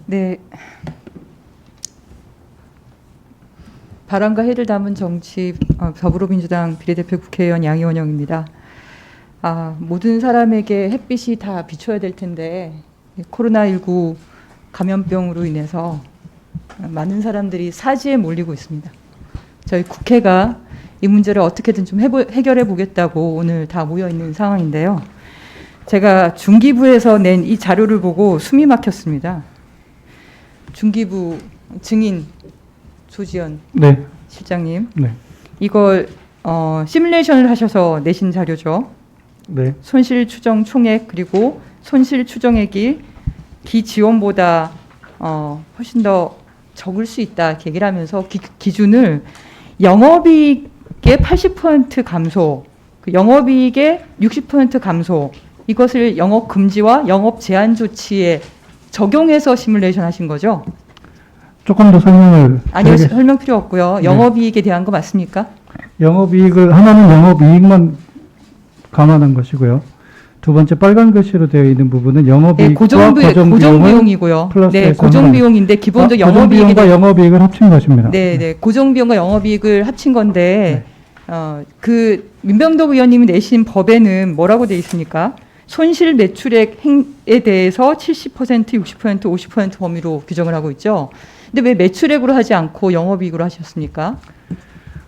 네. 바람과 해를 담은 정치 더불어민주당 비례대표 국회의원 양이원영입니다. 모든 사람에게 햇빛이 다 비춰야 될 텐데 코로나19 감염병으로 인해서 많은 사람들이 사지에 몰리고 있습니다. 저희 국회가 이 문제를 어떻게든 좀 해결해 보겠다고 오늘 다 모여 있는 상황인데요. 제가 중기부에서 낸 이 자료를 보고 숨이 막혔습니다. 중기부 증인 조지현 네. 실장님, 네. 이걸 시뮬레이션을 하셔서 내신 자료죠. 네. 손실 추정 총액 그리고 손실 추정액이 기지원보다 훨씬 더 적을 수 있다 이렇게 얘기를 하면서 기준을 영업이익의 80% 감소, 영업이익의 60% 감소, 이것을 영업 금지와 영업 제한 조치에 적용해서 시뮬레이션 하신 거죠? 조금 더 설명을. 아니요, 설명 필요 없고요. 영업이익에 대한 거 맞습니까? 영업이익을 하나는 영업이익만 감안한 것이고요. 두 번째 빨간 글씨로 되어 있는 부분은 영업이익과 고정비용이고요. 네, 고정비용인데 기본적으로 영업이익과 영업이익을 합친 것입니다. 네, 네, 고정비용과 영업이익을 합친 건데 그 민병덕 의원님이 내신 법에는 뭐라고 되어 있습니까? 손실 매출액에 대해서 70%, 60%, 50% 범위로 규정을 하고 있죠. 근데 왜 매출액으로 하지 않고 영업이익으로 하셨습니까?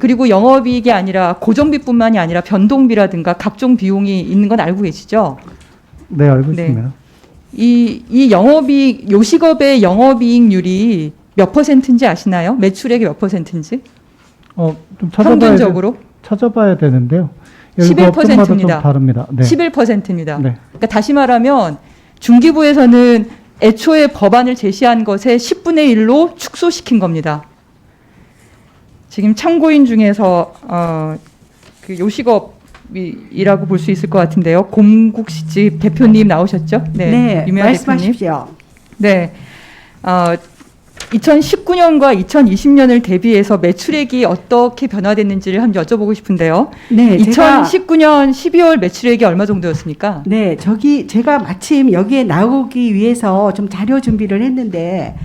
그리고 영업이익이 아니라 고정비뿐만이 아니라 변동비라든가 각종 비용이 있는 건 알고 계시죠? 네, 알고 있습니다. 이 영업이익, 요식업의 영업이익률이 몇 %인지 아시나요? 매출액이 몇 %인지? 좀 평균적으로? 찾아봐야 되는데요. 11%입니다. 좀 다릅니다. 네. 11%입니다. 네. 그러니까 다시 말하면 중기부에서는 애초에 법안을 제시한 것의 10분의 1로 축소시킨 겁니다. 지금 참고인 중에서 그 요식업이라고 볼 수 있을 것 같은데요. 곰국시집 대표님 나오셨죠? 네, 유명한 말씀하십시오. 대표님. 네, 2019년과 2020년을 대비해서 매출액이 어떻게 변화됐는지를 한번 여쭤보고 싶은데요. 네, 2019년 12월 매출액이 얼마 정도였습니까? 네, 제가 마침 여기에 나오기 위해서 좀 자료 준비를 했는데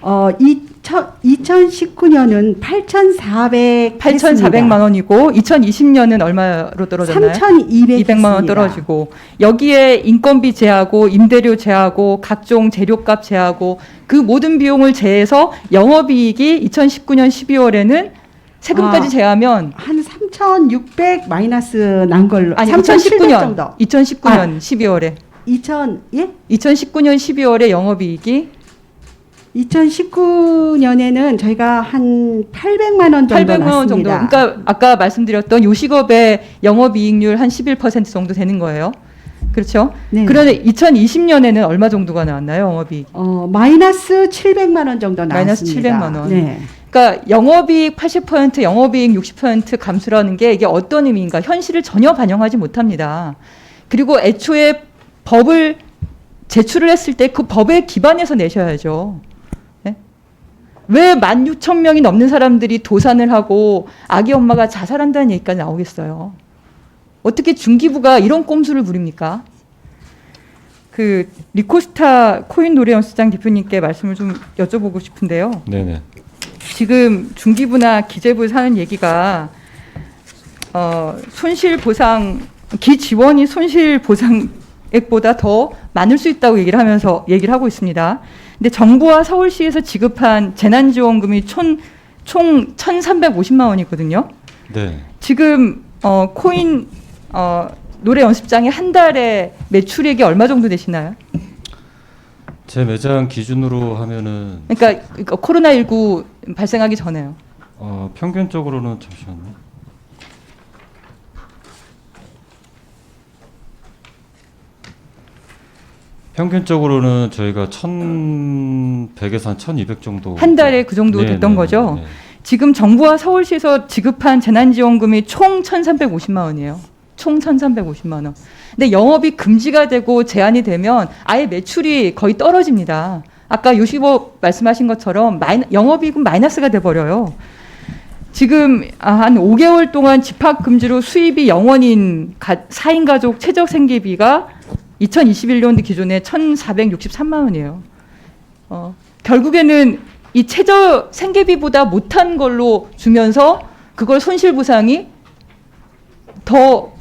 2019년은 8,400만 원이고 2020년은 얼마로 떨어졌나요? 3,200만 원 떨어지고 여기에 인건비 제하고 임대료 제하고 각종 재료값 제하고 그 모든 비용을 제해서 영업이익이 2019년 12월에는 세금까지 제하면 한 3,600 마이너스 난 걸로. 아니 3,700 정도. 2019년 12월에 2019년 12월에 영업이익이 2019년에는 저희가 한 800만 원 정도 800만 원 정도. 났습니다. 그러니까 아까 말씀드렸던 요식업의 영업이익률 한 11% 정도 되는 거예요. 그렇죠? 네. 그런데 2020년에는 얼마 정도가 나왔나요, 영업이익? 마이너스 700만 원 정도 나왔습니다. 마이너스 700만 원. 네. 그러니까 영업이익 80%, 영업이익 60% 감소라는 게 이게 어떤 의미인가? 현실을 전혀 반영하지 못합니다. 그리고 애초에 법을 제출을 했을 때 그 법에 기반해서 내셔야죠. 왜 16,000명이 넘는 사람들이 도산을 하고 아기 엄마가 자살한다는 얘기까지 나오겠어요. 어떻게 중기부가 이런 꼼수를 부립니까? 그 리코스타 코인 노래연수장 대표님께 말씀을 좀 여쭤보고 싶은데요. 네네. 지금 중기부나 기재부에서 하는 얘기가 손실보상, 기지원이 손실보상액보다 더 많을 수 있다고 얘기를 하고 있습니다. 근데 정부와 서울시에서 지급한 재난지원금이 총 1,350만 원이거든요. 네. 지금 코인 노래 연습장에 한 달에 매출액이 얼마 정도 되시나요? 제 매장 기준으로 하면은 그러니까 코로나19 발생하기 전에요. 평균적으로는 잠시만요. 평균적으로는 저희가 1,100에서 한 1,200 정도 한 달에 그 정도 됐던 거죠. 네. 지금 정부와 서울시에서 지급한 재난지원금이 총 1,350만 원이에요. 총 1,350만 원. 근데 영업이 금지가 되고 제한이 되면 아예 매출이 거의 떨어집니다. 아까 요식업 말씀하신 것처럼 영업이익은 마이너스가 돼버려요. 지금 한 5개월 동안 집합금지로 수입이 0원인 4인 가족 최저 생계비가 2021년도 기준에 1,463만 원이에요. 결국에는 이 최저 생계비보다 못한 걸로 주면서 그걸 손실보상이 더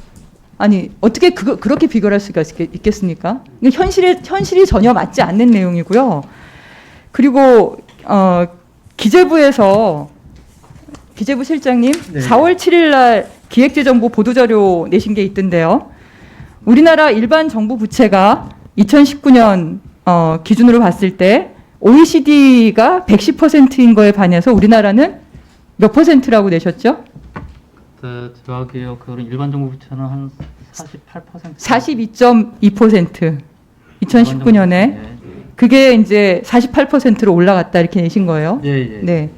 아니 어떻게 그렇게 비교할 수가 있겠습니까? 현실이 전혀 맞지 않는 내용이고요. 그리고 기재부 실장님 네. 4월 7일 날 기획재정부 보도자료 내신 게 있던데요. 우리나라 일반 정부 부채가 2019년 기준으로 봤을 때 OECD가 110%인 거에 반해서 우리나라는 몇 %라고 내셨죠? 제가 기억으로는 일반 정부 부채는 한 48%. 42.2% 2019년에 네. 그게 이제 48%로 올라갔다 이렇게 내신 거예요. 예, 예. 네.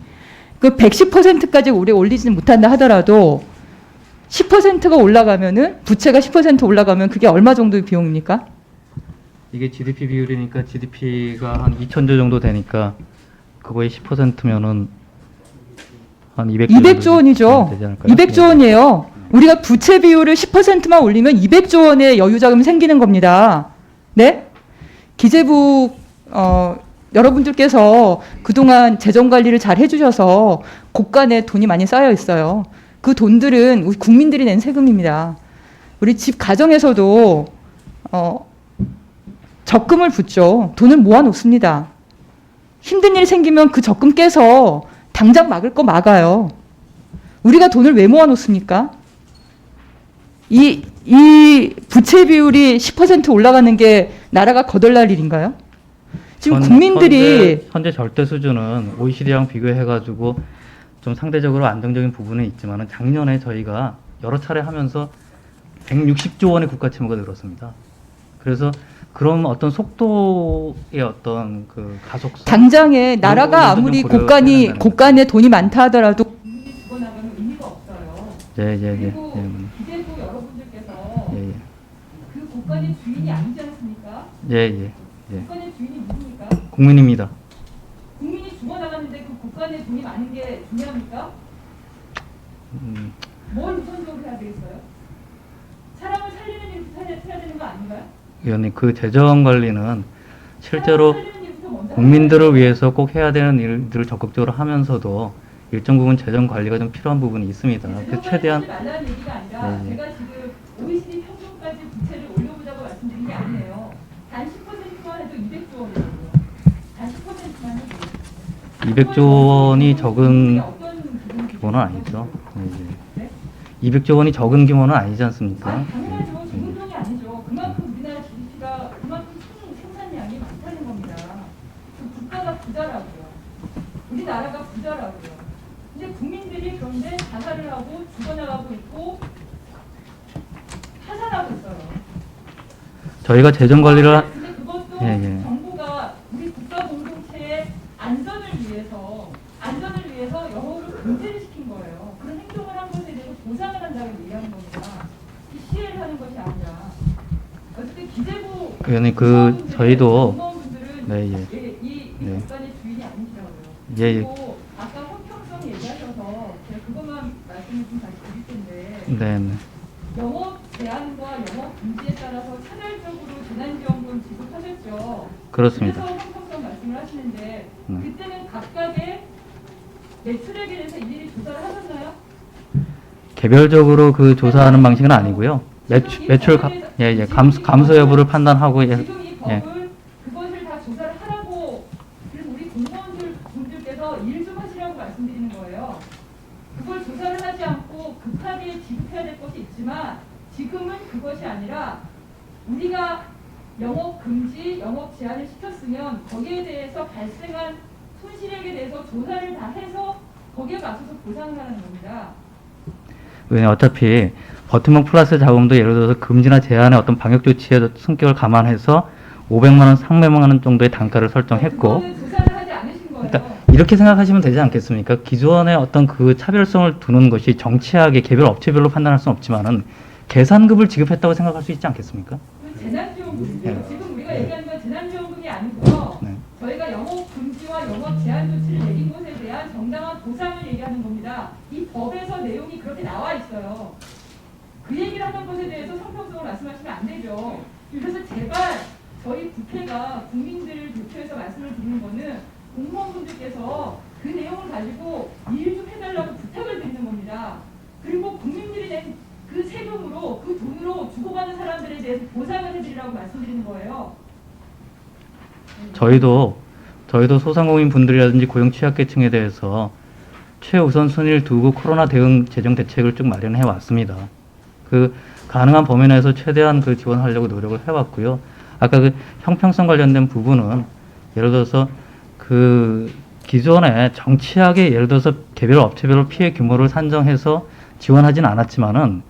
그 110%까지 우리 올리지는 못한다 하더라도 10%가 올라가면은 부채가 10% 올라가면 그게 얼마 정도의 비용입니까? 이게 GDP 비율이니까 GDP가 한 2,000조 정도 되니까 그거의 10%면은 한 200조 원이죠. 되지 않을까요? 200조 원이에요. 우리가 부채 비율을 10%만 올리면 200조 원의 여유 자금이 생기는 겁니다. 네? 기재부 여러분들께서 그동안 재정 관리를 잘 해주셔서 곳간에 돈이 많이 쌓여 있어요. 그 돈들은 우리 국민들이 낸 세금입니다. 우리 집 가정에서도 적금을 붓죠. 돈을 모아놓습니다. 힘든 일이 생기면 그 적금 깨서 당장 막을 거 막아요. 우리가 돈을 왜 모아놓습니까? 이 부채 비율이 10% 올라가는 게 나라가 거덜날 일인가요? 지금 국민들이 현재 절대 수준은 OECD랑 비교해가지고 좀 상대적으로 안정적인 부분은 있지만은 작년에 저희가 여러 차례 하면서 160조 원의 국가 채무가 늘었습니다. 그래서 그런 어떤 속도의 어떤 그 가속성 당장에 나라가 부분도 아무리 좀 고려해야 된다는 곳간에 돈이 많다 하더라도 죽어나가면 의미가 없어요. 예예예. 그리고 기재부 여러분들께서 예, 예. 그 곳간의 주인이 아니지 않습니까? 예, 예. 예. 곳간의 주인이 누굽니까? 국민입니다. 국민이 죽어나가는데 그 곳간에 돈이 많은 게 중요합니까? 뭘 우선적으로 해야 되겠어요? 사람을 살리는 일부터 해야 되는 거 아닌가요? 의원님, 그 재정 관리는 실제로 사람을 살리는 일부터 먼저 국민들을 위해서 꼭 해야 되는 일들을 적극적으로 하면서도 일정 부분 재정 관리가 좀 필요한 부분이 있습니다. 그래서 최대한 말라는 얘기가 아니라 네, 네. 제가 지금 OECD 평균까지 부채를 올려보자고 말씀드린 게 아니에요. 단 10%만 해도 200조 원이거든요. 단 10%만 해도. 200조 원이 적은 어떤 부분이 규모는 아니죠. 예, 네? 예. 200조 원이 적은 규모는 아니지 않습니까? 아니, 당연하죠. 적은 돈이 아니죠. 그만큼 우리나라 GDP가 그만큼 생산량이 많다는 겁니다. 그 국가가 부자라고요. 우리나라가 부자라고요. 이제 국민들이 그런데 자살을 하고 죽어나가고 있고 파산하고 있어요. 저희가 재정 관리를 근데 그것도 예, 예. 정부가 우리 국가 공동체의 안전을 위해서 영어를 금지를 시킨 거예요. 그런 행동을 한 것에 대해서 보상을 한다고 얘기하는 겁니다. 이 시혜를 하는 것이 아니라 어쨌든 기재부 의원님, 그 저희도 공무원분들은 네, 예. 이 네. 국가의 주인이 아니시라고요. 예, 예. 그리고 아까 형평성 얘기하셔서 제가 그것만 말씀을 좀 다시 드릴 텐데 네, 네. 영업 제한과 영업 금지에 따라서 차별적으로 재난지원금 지급하셨죠. 그렇습니다. 그래서 형평성 말씀을 하시는데 네. 그때는 각각의 매출액에 대해서 일일이 조사를 하셨나요? 개별적으로 그 조사하는 방식은 아니고요. 매출 감소 여부를 판단하고 지금 이 예. 법을 그것을 다 조사를 하라고 그래서 우리 분들께서 일 좀 하시라고 말씀드리는 거예요. 그걸 조사를 하지 않고 급하게 지급해야 될 것이 있지만 지금은 그것이 아니라 우리가 영업 금지, 영업 제한을 시켰으면 거기에 대해서 발생한 손실액에 대해서 조사를 다 해서 거기에 맞춰서 보상을 하는 겁니다. 왜냐 어차피 버팀목 플러스 자금도 예를 들어서 금지나 제한의 어떤 방역 조치의 성격을 감안해서 500만 원, 300만 원 정도의 단가를 설정했고, 그거는 조사를 하지 않으신 거예요. 그러니까 이렇게 생각하시면 되지 않겠습니까? 기존의 어떤 그 차별성을 두는 것이 정치하게 개별 업체별로 판단할 수는 없지만은 계산급을 지급했다고 생각할 수 있지 않겠습니까? 재난지원금이죠. 네. 지금 우리가 얘기하는 건 재난지원금이 아니고요. 네. 저희가 영업 금지와 영업 제한 조치를 내린 것에 대한 정당한 보상을 얘기하는 겁니다. 이 법에서 내용이 그렇게 나와 있어요. 그 얘기를 하는 것에 대해서 성평성으로 말씀하시면 안 되죠. 그래서 제발 저희 국회가 국민들을 대표해서 말씀을 드리는 거는 공무원분들께서 그 내용을 가지고 일 좀 해달라고 부탁을 드리는 겁니다. 그리고 국민들이 낸 그 세금으로 그 돈으로 주고받는 사람들에 대해서 보상을 해드리라고 말씀드리는 거예요. 저희도 소상공인 분들이라든지 고용 취약계층에 대해서 최우선 순위를 두고 코로나 대응 재정 대책을 쭉 마련해 왔습니다. 그 가능한 범위 내에서 최대한 그 지원하려고 노력을 해왔고요. 아까 그 형평성 관련된 부분은 예를 들어서 그 기존에 정치하게 예를 들어서 개별 업체별로 피해 규모를 산정해서 지원하진 않았지만은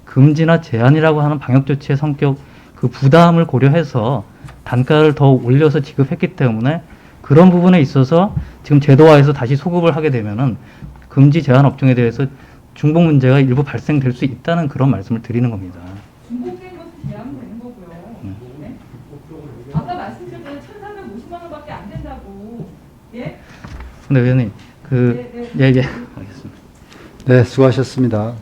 금지나 제한이라고 하는 방역 조치의 성격 그 부담을 고려해서 단가를 더 올려서 지급했기 때문에 그런 부분에 있어서 지금 제도화해서 다시 소급을 하게 되면은 금지 제한 업종에 대해서 중복 문제가 일부 발생될 수 있다는 그런 말씀을 드리는 겁니다. 중복된 것은 제한은 되는 거고요. 네? 아까 말씀드렸던 1,350만 원밖에 안 된다고. 예? 근데 의원님 예, 알겠습니다. 네, 수고하셨습니다.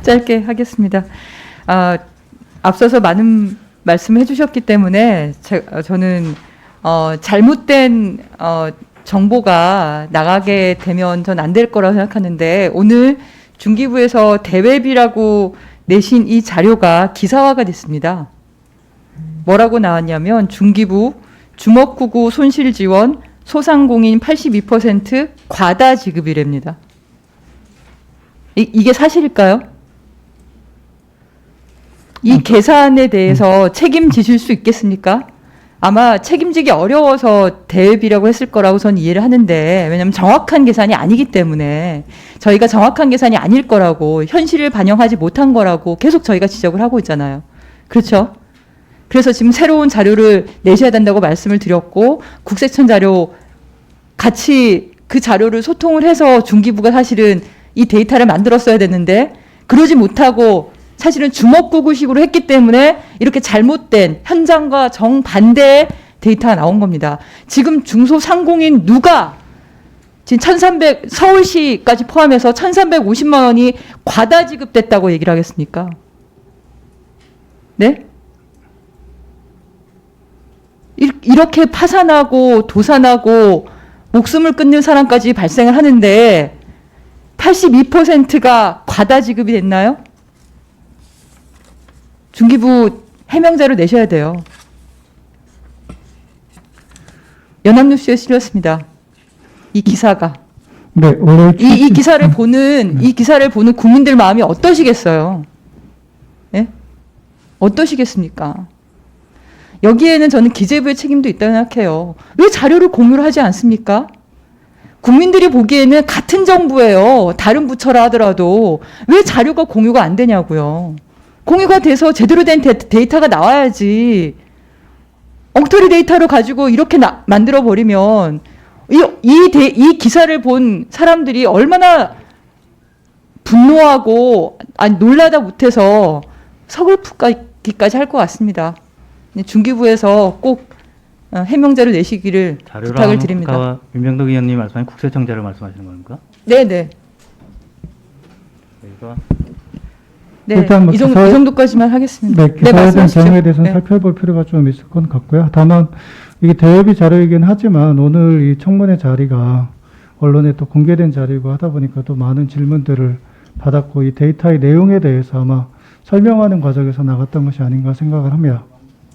짧게 하겠습니다. 앞서서 많은 말씀을 해주셨기 때문에 저는 잘못된 정보가 나가게 되면 전 안 될 거라고 생각하는데 오늘 중기부에서 대외비라고 내신 이 자료가 기사화가 됐습니다. 뭐라고 나왔냐면 중기부 주먹구구 손실지원 소상공인 82% 과다 지급이랍니다. 이게 사실일까요? 이 계산에 대해서 책임지실 수 있겠습니까? 아마 책임지기 어려워서 대외비라고 했을 거라고 저는 이해를 하는데 왜냐하면 정확한 계산이 아니기 때문에 저희가 정확한 계산이 아닐 거라고 현실을 반영하지 못한 거라고 계속 저희가 지적을 하고 있잖아요. 그렇죠? 그래서 지금 새로운 자료를 내셔야 된다고 말씀을 드렸고 국세청 자료 같이 그 자료를 소통을 해서 중기부가 사실은 이 데이터를 만들었어야 됐는데 그러지 못하고 사실은 주먹구구식으로 했기 때문에 이렇게 잘못된 현장과 정반대의 데이터가 나온 겁니다. 지금 중소상공인 누가 지금 1,300 서울시까지 포함해서 1,350만 원이 과다 지급됐다고 얘기를 하겠습니까? 네? 이렇게 파산하고 도산하고 목숨을 끊는 사람까지 발생을 하는데 82%가 과다 지급이 됐나요? 중기부 해명자료 내셔야 돼요. 연합뉴스에 실렸습니다. 이 기사가. 네, 오늘 이 기사를 보는 국민들 마음이 어떠시겠어요? 예? 어떠시겠습니까? 여기에는 저는 기재부의 책임도 있다고 생각해요. 왜 자료를 공유를 하지 않습니까? 국민들이 보기에는 같은 정부예요. 다른 부처라 하더라도 왜 자료가 공유가 안 되냐고요. 공유가 돼서 제대로 된 데이터가 나와야지. 엉터리 데이터를 가지고 이렇게 만들어 버리면 이 기사를 본 사람들이 얼마나 분노하고 놀라다 못해서 서글프기까지 할 것 같습니다. 중기부에서 꼭 해명자료 내시기를 부탁을 드립니다. 아까 윤병덕 의원님 말씀하신 국세청 자료 말씀하시는 겁니까? 네네. 저희가 네, 일단 뭐 이 정도까지만 하겠습니다. 네, 기사에 대한 말씀하십시오. 경우에 대해서는 네. 살펴볼 필요가 좀 있을 것 같고요. 다만 이게 대외비 자료이긴 하지만 오늘 이 청문회 자리가 언론에 또 공개된 자리이고 하다 보니까 또 많은 질문들을 받았고 이 데이터의 내용에 대해서 아마 설명하는 과정에서 나갔던 것이 아닌가 생각을 합니다.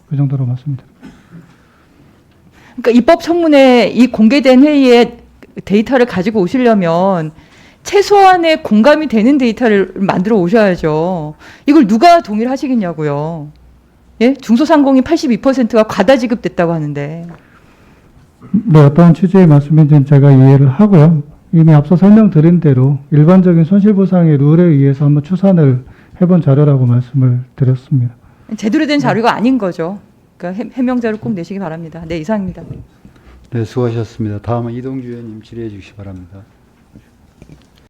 그 정도로 말씀드립니다. 그러니까 입법 청문회 이 공개된 회의에 데이터를 가지고 오시려면 최소한의 공감이 되는 데이터를 만들어 오셔야죠. 이걸 누가 동의를 하시겠냐고요. 예? 중소상공인 82%가 과다 지급됐다고 하는데. 네, 어떤 취지의 말씀인지는 제가 이해를 하고요. 이미 앞서 설명드린 대로 일반적인 손실보상의 룰에 의해서 한번 추산을 해본 자료라고 말씀을 드렸습니다. 제대로 된 자료가 아닌 거죠. 그러니까 해명자를 꼭 내시기 바랍니다. 네, 이상입니다. 네, 수고하셨습니다. 다음은 이동주 의원님 질의해 주시기 바랍니다.